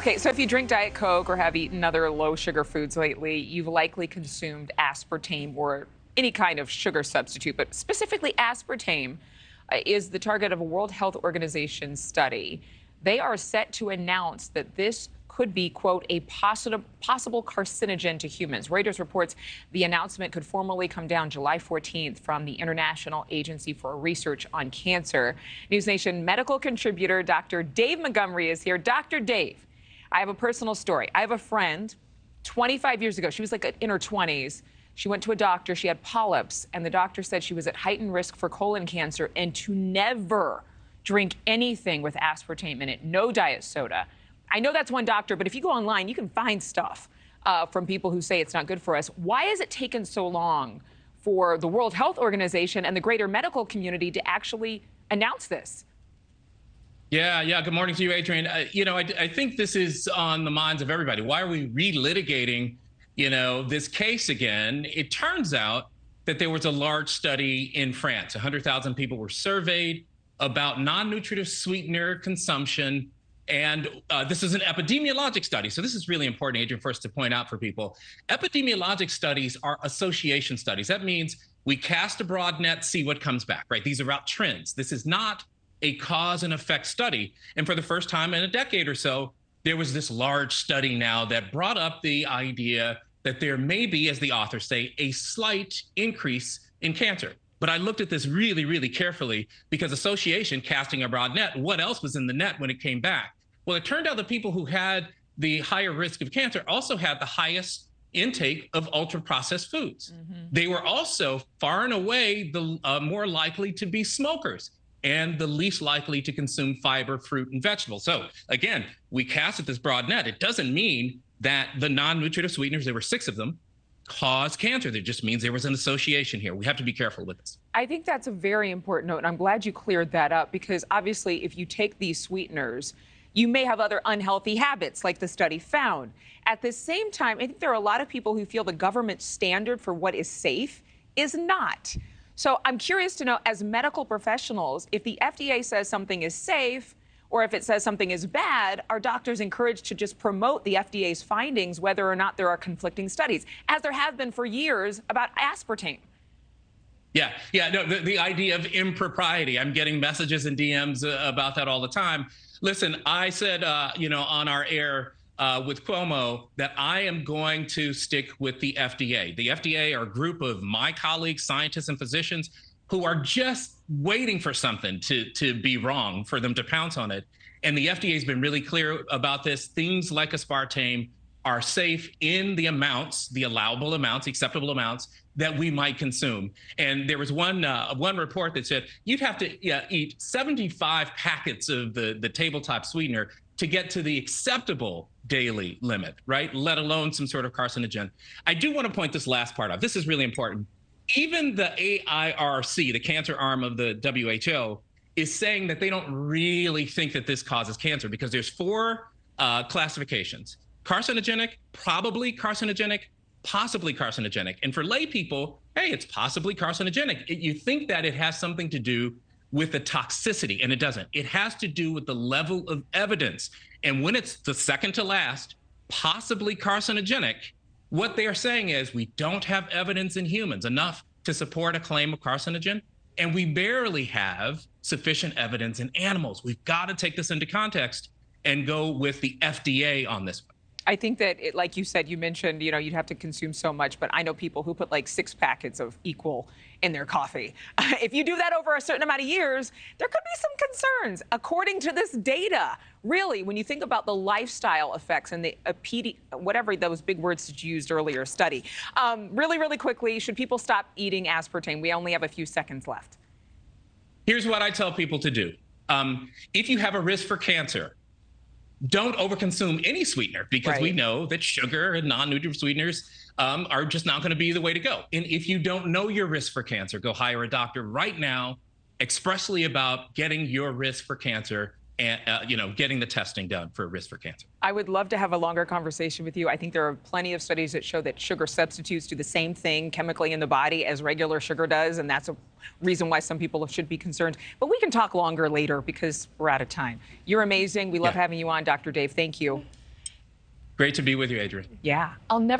Okay, so if you drink Diet Coke or have eaten other low-sugar foods lately, you've likely consumed aspartame or any kind of sugar substitute, but specifically aspartame is the target of a World Health Organization study. They are set to announce that this could be, quote, a possible carcinogen to humans. Reuters reports the announcement could formally come down July 14th from the International Agency for Research on Cancer. News Nation medical contributor Dr. Dave Montgomery is here. Dr. Dave, I have a personal story. I have a friend, 25 years ago, she was like in her 20s. She went to a doctor, she had polyps, and the doctor said she was at heightened risk for colon cancer and to never drink anything with aspartame in it, no diet soda. I know that's one doctor, but if you go online, you can find stuff from people who say it's not good for us. Why has it taken so long for the World Health Organization and the greater medical community to actually announce this? Yeah. Good morning to you, Adrian. I think this is on the minds of everybody. Why are we relitigating, this case again? It turns out that there was a large study in France. 100,000 people were surveyed about non-nutritive sweetener consumption. And this is an epidemiologic study. So this is really important, Adrian, for us to point out for people. Epidemiologic studies are association studies. That means we cast a broad net, see what comes back, right? These are about trends. This is not a cause and effect study. And for the first time in a decade or so, there was this large study now that brought up the idea that there may be, as the authors say, a slight increase in cancer. But I looked at this really, really carefully because association casting a broad net, what else was in the net when it came back? Well, it turned out the people who had the higher risk of cancer also had the highest intake of ultra-processed foods. They were also far and away the more likely to be smokers and the least likely to consume fiber, fruit, and vegetables. So again, we casted this broad net. It doesn't mean that the non-nutritive sweeteners, there were 6 of them, cause cancer. That just means there was an association here. We have to be careful with this. I think that's a very important note, and I'm glad you cleared that up because obviously if you take these sweeteners, you may have other unhealthy habits like the study found. At the same time, I think there are a lot of people who feel the government standard for what is safe is not. So I'm curious to know, as medical professionals, if the FDA says something is safe or if it says something is bad, are doctors encouraged to just promote the FDA's findings, whether or not there are conflicting studies, as there have been for years about aspartame? No, the idea of impropriety. I'm getting messages and DMs about that all the time. Listen, I said, on our air with Cuomo that I am going to stick with the FDA. The FDA are a group of my colleagues, scientists and physicians who are just waiting for something to be wrong, for them to pounce on it. And the FDA has been really clear about this. Things like aspartame are safe in the amounts, the allowable amounts, acceptable amounts that we might consume. And there was one report that said you'd have to eat 75 packets of the tabletop sweetener to get to the acceptable daily limit, right? Let alone some sort of carcinogen. I do want to point this last part out. This is really important. Even the AIRC, the cancer arm of the WHO, is saying that they don't really think that this causes cancer because there's 4 classifications: carcinogenic, probably carcinogenic, possibly carcinogenic. And for lay people, hey, it's possibly carcinogenic. You think that it has something to do with the toxicity, and it doesn't. It has to do with the level of evidence. And when it's the second to last, possibly carcinogenic, what they are saying is we don't have evidence in humans enough to support a claim of carcinogen, and we barely have sufficient evidence in animals. We've got to take this into context and go with the FDA on this one. I think that, like you said, you mentioned, you'd have to consume so much, but I know people who put like 6 packets of Equal in their coffee. If you do that over a certain amount of years, there could be some concerns. According to this data, really, when you think about the lifestyle effects and the whatever those big words that you used earlier, study, really quickly, should people stop eating aspartame? We only have a few seconds left. Here's what I tell people to do. If you have a risk for cancer, don't overconsume any sweetener because we know that sugar and non-nutritive sweeteners are just not going to be the way to go. And if you don't know your risk for cancer, go hire a doctor right now expressly about getting your risk for cancer and, getting the testing done for risk for cancer. I would love to have a longer conversation with you. I think there are plenty of studies that show that sugar substitutes do the same thing chemically in the body as regular sugar does, and that's a reason why some people should be concerned. But we can talk longer later because we're out of time. You're amazing. We love having you on, Dr. Dave. Thank you. Great to be with you, Adrian. Yeah, I'll never